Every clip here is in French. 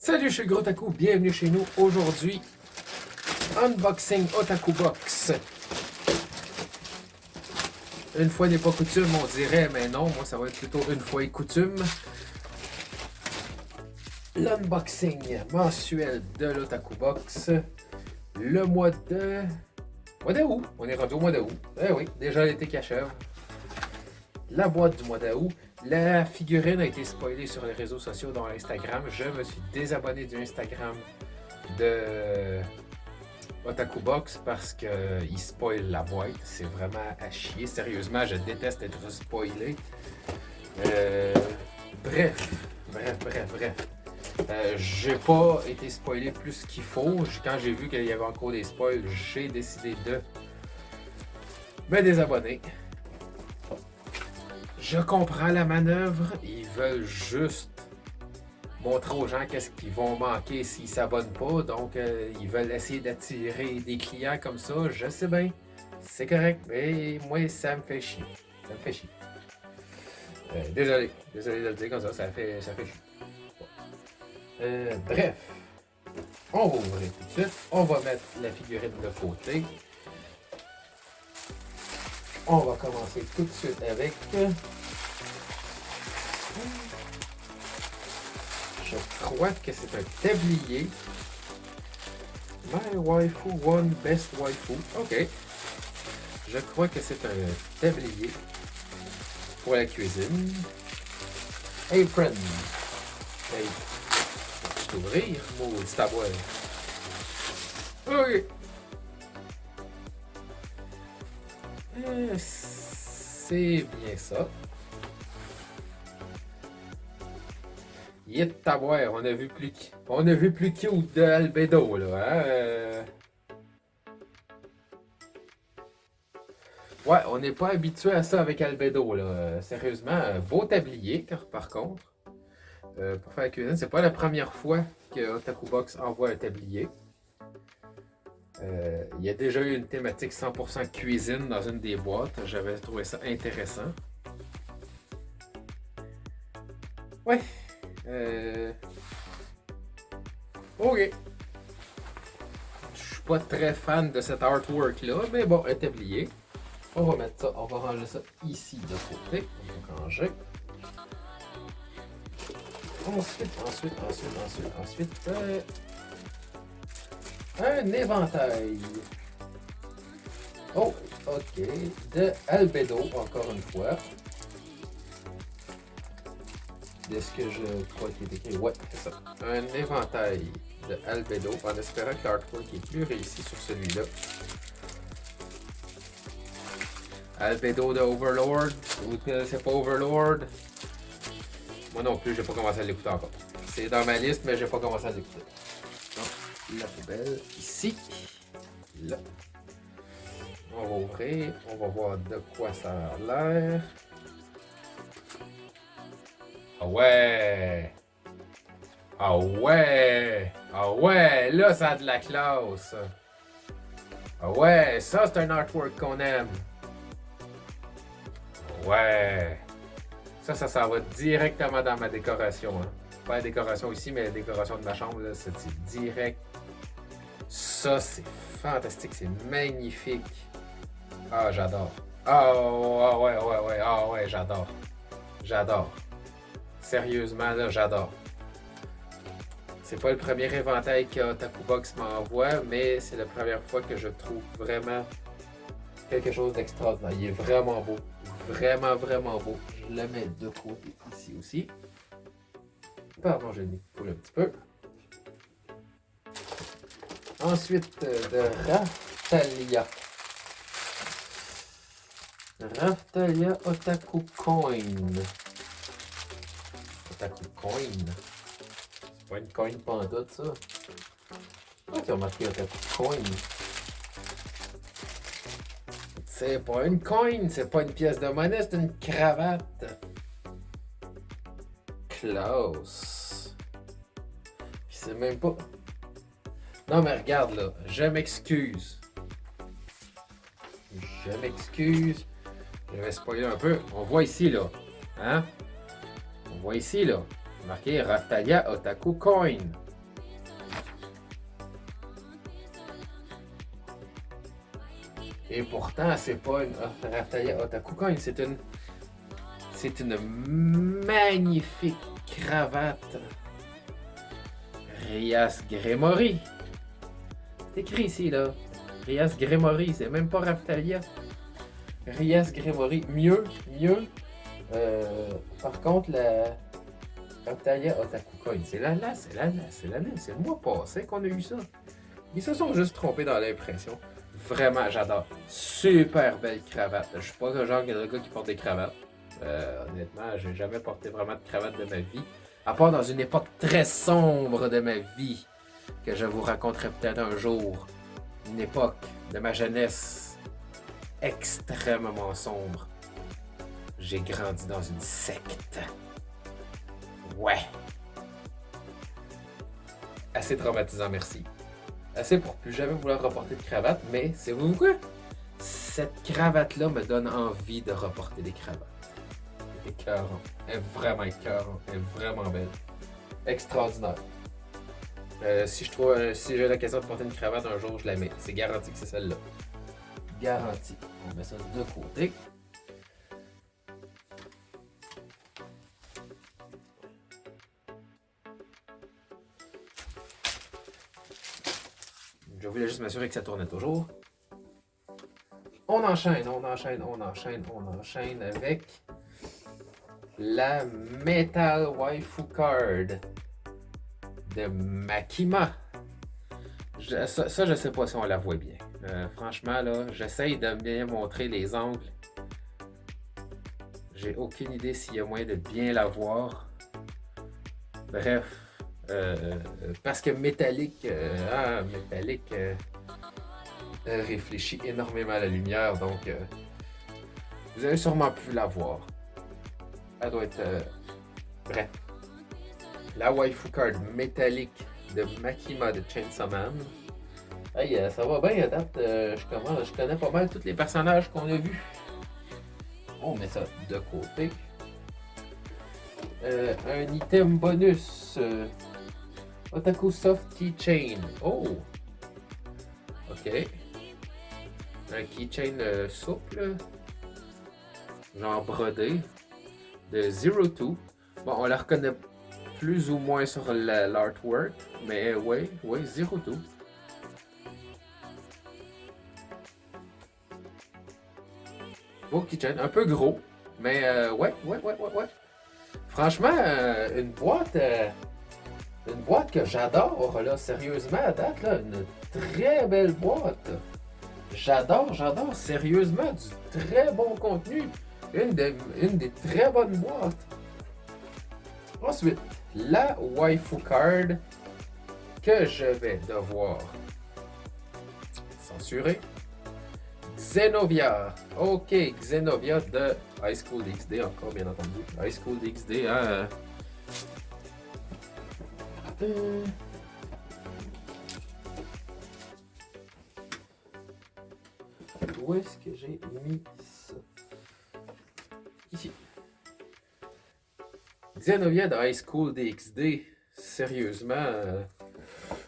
Salut, je suis le Gros Otaku, bienvenue chez nous. Aujourd'hui, unboxing Otaku Box. Une fois n'est pas coutume, on dirait, mais non, moi ça va être plutôt une fois et coutume. L'unboxing mensuel de l'Otaku Box. Le mois d'août. On est rendu au mois d'août. Eh oui, déjà l'été qui achève. La boîte du mois d'août. La figurine a été spoilée sur les réseaux sociaux, dont Instagram. Je me suis désabonné du Instagram de Otaku Box parce qu'il spoil la boîte. C'est vraiment à chier. Sérieusement, je déteste être spoilé. Bref. J'ai pas été spoilé plus qu'il faut. Quand j'ai vu qu'il y avait encore des spoils, j'ai décidé de me désabonner. Je comprends la manœuvre, ils veulent juste montrer aux gens qu'est-ce qu'ils vont manquer s'ils s'abonnent pas, donc ils veulent essayer d'attirer des clients comme ça, je sais bien, c'est correct, mais moi ça me fait chier, désolé de le dire comme ça fait chier. Bref, on va ouvrir tout de suite, on va mettre la figurine de côté. On va commencer tout de suite avec... Je crois que c'est un tablier. My Waifu One Best Waifu. Ok. Je crois que c'est un tablier pour la cuisine. Apron. Hey. Je peux ouvrir, maudit à boire. Ok. C'est bien ça. Yet à boire, on a vu plus cute de Albedo là, hein? Ouais, on n'est pas habitué à ça avec Albedo là. Sérieusement, beau tablier par contre. Pour faire la cuisine, c'est pas la première fois que Otaku Box envoie un tablier. Il y a déjà eu une thématique 100% cuisine dans une des boîtes. J'avais trouvé ça intéressant. Ouais. Ok. Je suis pas très fan de cet artwork là, mais bon, un tablier. On va mettre ça, on va ranger ça ici de côté. On va ranger. Ensuite, un éventail. Oh, ok. De Albedo, encore une fois. De ce que je crois qu'il est écrit. Ouais, c'est ça. Un éventail de Albedo, en espérant que l'artwork est plus réussi sur celui-là. Albedo de Overlord. Vous connaissez pas Overlord? Moi non plus, j'ai pas commencé à l'écouter encore. C'est dans ma liste, mais j'ai pas commencé à l'écouter. Donc, la poubelle ici. Là. On va ouvrir. On va voir de quoi ça a l'air. Ah ouais! Ah ouais! Ah ouais! Là, ça a de la classe! Ah ouais! Ça, c'est un artwork qu'on aime! Ouais! Ça va directement dans ma décoration. Hein. Pas la décoration ici, mais la décoration de ma chambre, là, c'est direct. Ça, c'est fantastique, c'est magnifique. Ah, j'adore. Ah ouais. Ah ouais, j'adore. J'adore. Sérieusement, là, j'adore. C'est pas le premier éventail que Otaku Box m'envoie, mais c'est la première fois que je trouve vraiment quelque chose d'extraordinaire. Il est vraiment beau. Vraiment beau. Je le mets de côté ici aussi. Pardon, j'ai mis pour un petit peu. Ensuite, de Raphtalia. Raphtalia Otaku Coin. Otaku Coin. C'est pas une coin pantoute, ça. Pourquoi tu as marqué Otaku Coin? C'est pas une coin, c'est pas une pièce de monnaie, c'est une cravate. Close. Puis c'est même pas... Non mais regarde là, je m'excuse. Je vais spoiler un peu. On voit ici là. Hein? On voit ici là. Marqué Raphtalia Otaku Coin. Et pourtant, c'est pas une Raftalia Otakukan, c'est une magnifique cravate Rias Gremory. C'est écrit ici, là. Rias Gremory, c'est même pas Raftalia. Rias Gremory, mieux. Par contre, la Raftalia Otakukan, c'est l'année, c'est le mois passé qu'on a eu ça. Ils se sont juste trompés dans l'impression. Vraiment, j'adore. Super belle cravate. Je suis pas le genre de gars qui porte des cravates. Honnêtement, j'ai jamais porté vraiment de cravate de ma vie. À part dans une époque très sombre de ma vie, que je vous raconterai peut-être un jour. Une époque de ma jeunesse extrêmement sombre. J'ai grandi dans une secte. Ouais. Assez traumatisant, merci. Assez pour plus jamais vouloir reporter de cravate, mais savez-vous quoi? Cette cravate-là me donne envie de reporter des cravates. Elle est écœurante. Elle est vraiment écœurante. Elle est vraiment belle. Extraordinaire. Si j'ai l'occasion de porter une cravate un jour, je la mets. C'est garanti que c'est celle-là. Garanti. On met ça de côté. Je voulais juste m'assurer que ça tournait toujours. On enchaîne avec la Metal Waifu Card de Makima. Ça, je sais pas si on la voit bien. Franchement, là, j'essaye de bien montrer les angles. J'ai aucune idée s'il y a moyen de bien la voir. Bref. Parce que Métallique réfléchit énormément à la lumière, donc vous avez sûrement pu la voir. Elle doit être bref. La waifu card métallique de Makima de Chainsaw Man. Hey, ça va bien à date. Je connais pas mal tous les personnages qu'on a vus. On met ça de côté. Un item bonus. Otaku Soft Keychain. Oh! Ok. Un keychain souple. Genre brodé. De Zero Two. Bon, on la reconnaît plus ou moins sur l'artwork. Mais ouais, Zero Two. Beau keychain. Un peu gros. Mais ouais. Franchement, une boîte que j'adore, là, sérieusement, à date, là, une très belle boîte. J'adore, sérieusement, du très bon contenu. Une des très bonnes boîtes. Ensuite, la waifu card que je vais devoir censurer. Xenovia. Ok, Xenovia de High School DxD, encore bien entendu. High School DxD, hein. Où est-ce que j'ai mis ça? Ici. Xenovia de High School DxD, sérieusement,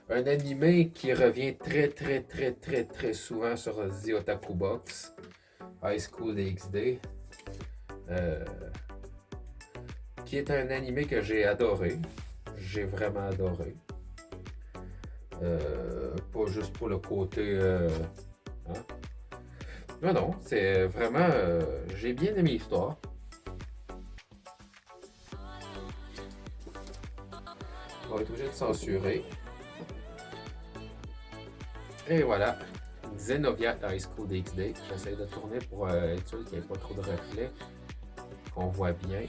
un animé qui revient très souvent sur The Otaku Box. High School DxD. Qui est un animé que j'ai adoré. J'ai vraiment adoré. Pas juste pour le côté... hein? Non, c'est vraiment... j'ai bien aimé l'histoire. On va être obligé de censurer. Et voilà. Xenovia High School DxD. J'essaie de tourner pour être sûr qu'il n'y ait pas trop de reflets. Qu'on voit bien.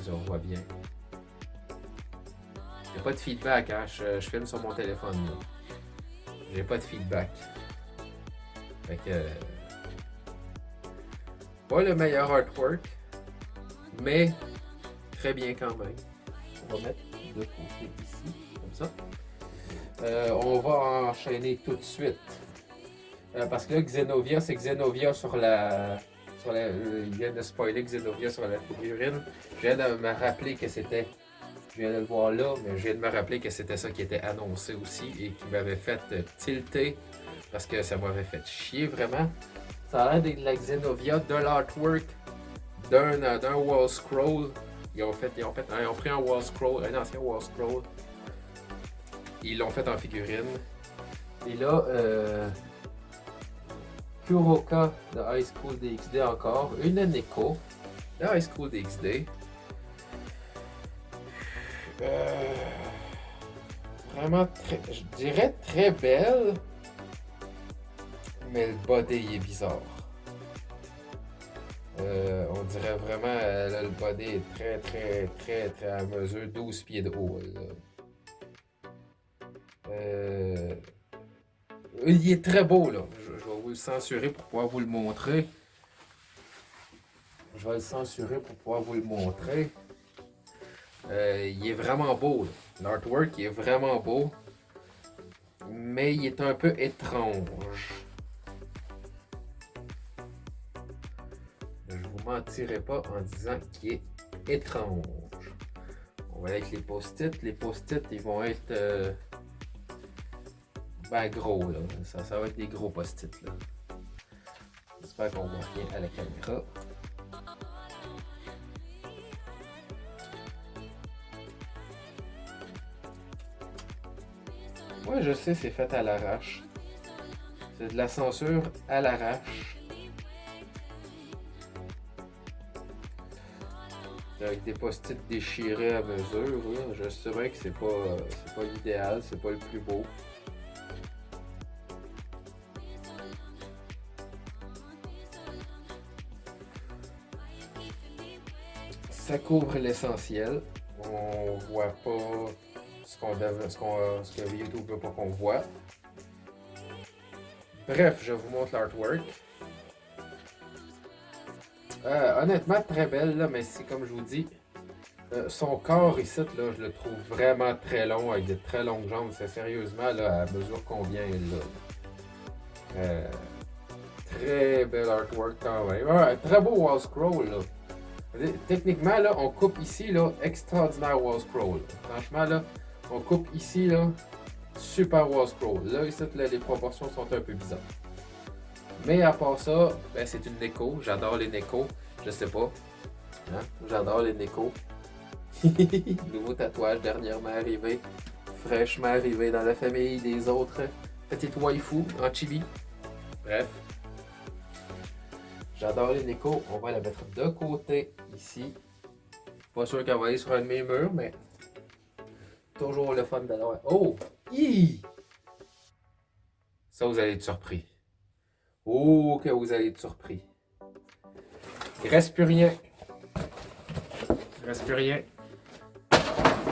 On voit bien. Il n'y a pas de feedback, hein? Je filme sur mon téléphone. J'ai pas de feedback. Fait que... pas le meilleur artwork, mais très bien quand même. On va mettre de côté ici, comme ça. On va enchaîner tout de suite. Parce que là, Xenovia, c'est Xenovia sur la... il vient de spoiler Xenovia sur la figurine. Je viens de me rappeler que c'était... Je viens de le voir là, mais je viens de me rappeler que c'était ça qui était annoncé aussi et qui m'avait fait tilter parce que ça m'avait fait chier vraiment. Ça a l'air d'être de la Xenovia, de l'artwork, d'un wall scroll. Ils ont pris un wall scroll, un ancien wall scroll. Ils l'ont fait en figurine. Et là, Kuroka de High School DxD encore. Une Neko de High School DxD. Vraiment, je dirais très belle. Mais le body il est bizarre. On dirait vraiment, là, le body est très à mesure, 12 pieds de haut. Il est très beau, là. Je vais vous le censurer pour pouvoir vous le montrer. Il est vraiment beau, là. L'artwork, il est vraiment beau. Mais il est un peu étrange. Je vous mentirai pas en disant qu'il est étrange. On va aller avec les post-it. Les post-it, ils vont être gros, là. Ça va être des gros post-it, là. J'espère qu'on voit rien à la caméra. Ouais, je sais, c'est fait à l'arrache. C'est de la censure à l'arrache. Avec des post-it déchirés à mesure. Là. Je sais bien que c'est pas l'idéal, c'est pas le plus beau. Ça couvre l'essentiel. On voit pas ce que YouTube veut pas qu'on voit. Bref, je vous montre l'artwork. Honnêtement, très belle, là, mais c'est comme je vous dis, son corps ici, là, je le trouve vraiment très long, avec de très longues jambes. C'est sérieusement, là, à mesure combien elle a. Très bel artwork quand même. Très beau wall scroll, là. Techniquement, là, on coupe ici, là, extraordinaire wall scroll. Franchement, là, on coupe ici, là, super wall scroll. Là, ici, là, les proportions sont un peu bizarres. Mais à part ça, ben, c'est une Neko. J'adore les Neko. Je sais pas. Hein? J'adore les Neko. Nouveau tatouage dernièrement arrivé. Fraîchement arrivé dans la famille des autres petites waifus en chibi. Bref. J'adore les Neko. On va la mettre de côté ici. Pas sûr qu'elle va aller sur un de mes murs, mais toujours le fun d'aller. Oh! Hi! Ça, vous allez être surpris. Oh, que vous allez être surpris. Il reste plus rien.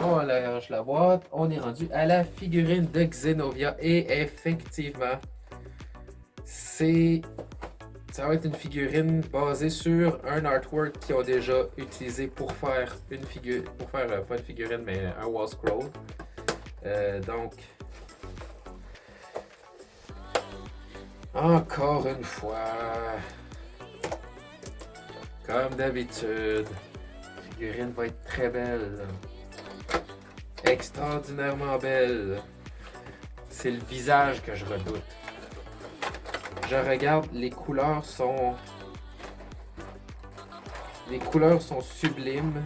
On lâche la boîte. On est rendu à la figurine de Xenovia. Et effectivement, ça va être une figurine basée sur un artwork qu'ils ont déjà utilisé pour faire une figurine. Pas une figurine, mais un wall scroll. Donc, encore une fois, comme d'habitude, la figurine va être très belle. Extraordinairement belle. C'est le visage que je redoute. Je regarde, les couleurs sont sublimes.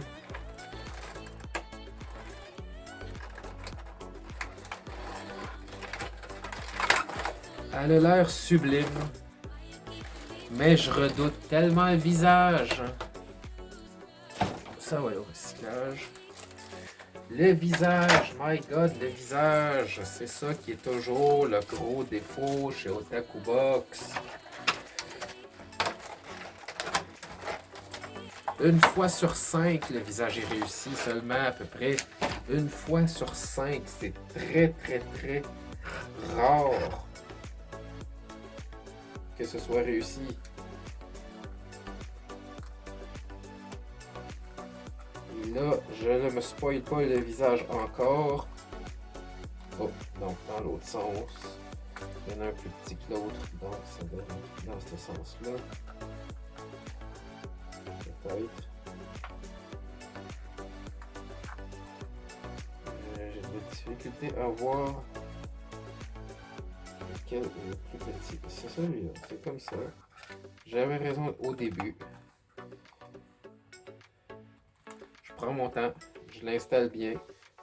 Elle a l'air sublime. Mais je redoute tellement le visage. Ça va aller au recyclage. Le visage, my god, le visage. C'est ça qui est toujours le gros défaut chez Otaku Box. Une fois sur 5, le visage est réussi seulement à peu près. Une fois sur 5, c'est très rare que ce soit réussi. Là, je ne me spoil pas le visage encore. Oh, donc dans l'autre sens. Il y en a un plus petit que l'autre, donc ça doit être dans ce sens-là. Peut-être. J'ai des difficultés à voir. Ok. lequel est le plus petit? C'est celui-là, c'est comme ça. J'avais raison au début. Je prends mon temps, je l'installe bien,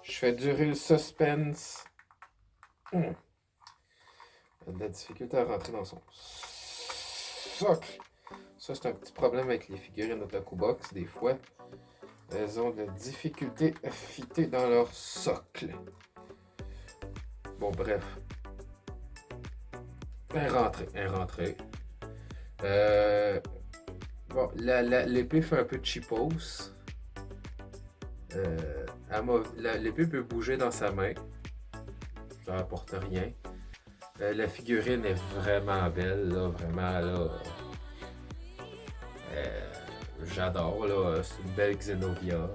je fais durer le suspense. De la difficulté à rentrer dans son socle. Ça, c'est un petit problème avec les figurines Otaku Box. Des fois, elles ont de la difficulté à fitter dans leur socle. Bon, bref. Elle est rentrée. Bon, l'épée fait un peu de cheapos. L'épée peut bouger dans sa main. Ça n'apporte rien. La figurine est vraiment belle, là, vraiment, là. J'adore, là. C'est une belle Xenovia.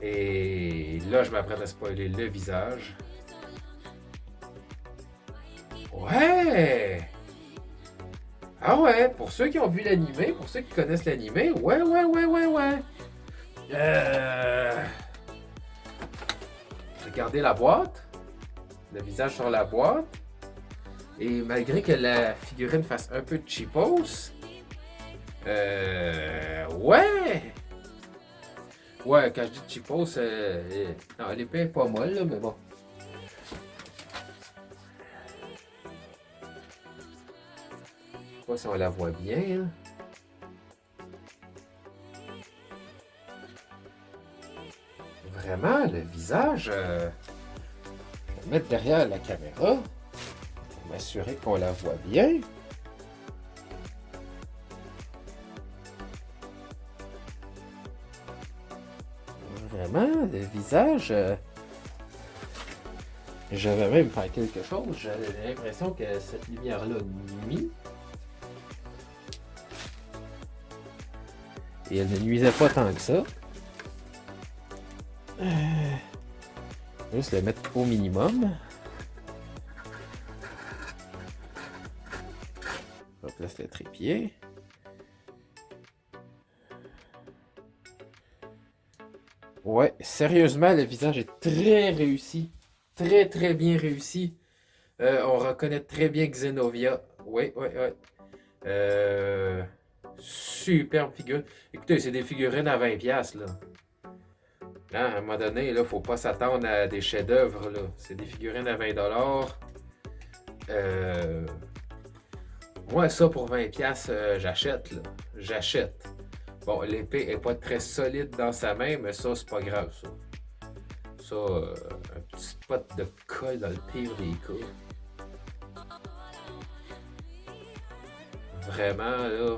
Et là, je m'apprête à spoiler le visage. Ouais! Ah ouais, pour ceux qui ont vu l'animé, pour ceux qui connaissent l'animé, ouais. Regardez la boîte, le visage sur la boîte, et malgré que la figurine fasse un peu de cheapos, ouais! Ouais, quand je dis cheapos, non, l'épée est pas molle, là, mais bon. Je sais pas si on la voit bien, hein. Vraiment, le visage, je vais le mettre derrière la caméra pour m'assurer qu'on la voit bien. Vraiment, le visage, je vais même faire quelque chose. J'ai l'impression que cette lumière-là nuit. Et elle ne nuisait pas tant que ça. Juste le mettre au minimum. On place le trépied. Ouais, sérieusement, le visage est très réussi. Très bien réussi. On reconnaît très bien Xenovia. Ouais. Superbe figurine. Écoutez, c'est des figurines à 20$, là. Hein, à un moment donné, il ne faut pas s'attendre à des chefs-d'œuvre, là. C'est des figurines à 20$. Moi, ça pour 20$, j'achète, là. J'achète. Bon, l'épée n'est pas très solide dans sa main, mais ça, c'est pas grave, ça. Ça, un petit spot de colle dans le pire des cas. Vraiment, là.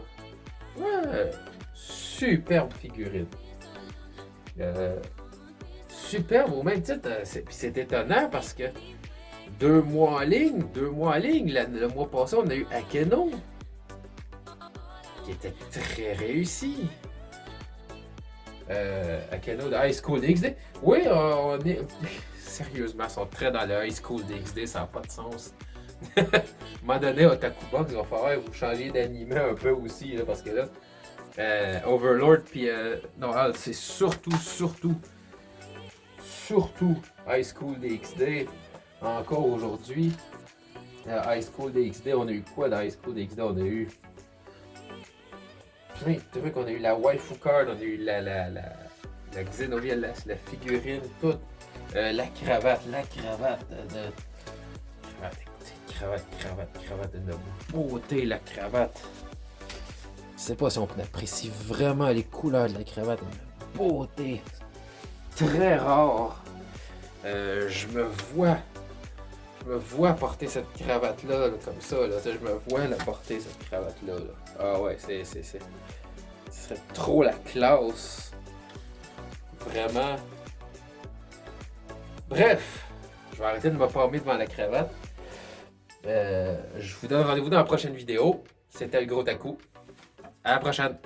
Ouais, superbe figurine. Superbe au même titre. C'est étonnant parce que 2 mois en ligne, le mois passé, on a eu Akeno, qui était très réussi. Akeno de High School DxD. Oui, on est. Sérieusement, ils sont très dans le High School DxD, ça n'a pas de sens. À un moment donné, Otaku Box, il va falloir vous changer d'anime un peu aussi, là, parce que là, Overlord, puis. Non, c'est surtout High School DxD. Encore aujourd'hui, High School DxD, on a eu quoi dans High School DxD? On a eu plein de trucs. On a eu la waifu card, on a eu la Xenovia, la figurine, toute. La cravate de. Cravate de beauté, la cravate. Je sais pas si on apprécie vraiment les couleurs de la cravate, une beauté très rare. Je me vois porter cette cravate-là, là, comme ça. Là. Je me vois la porter, cette cravate-là. Là. Ah ouais, ce serait trop la classe. Vraiment. Bref, je vais arrêter de me palmer devant la cravate. Je vous donne rendez-vous dans la prochaine vidéo. C'était le Gros Taku. À la prochaine.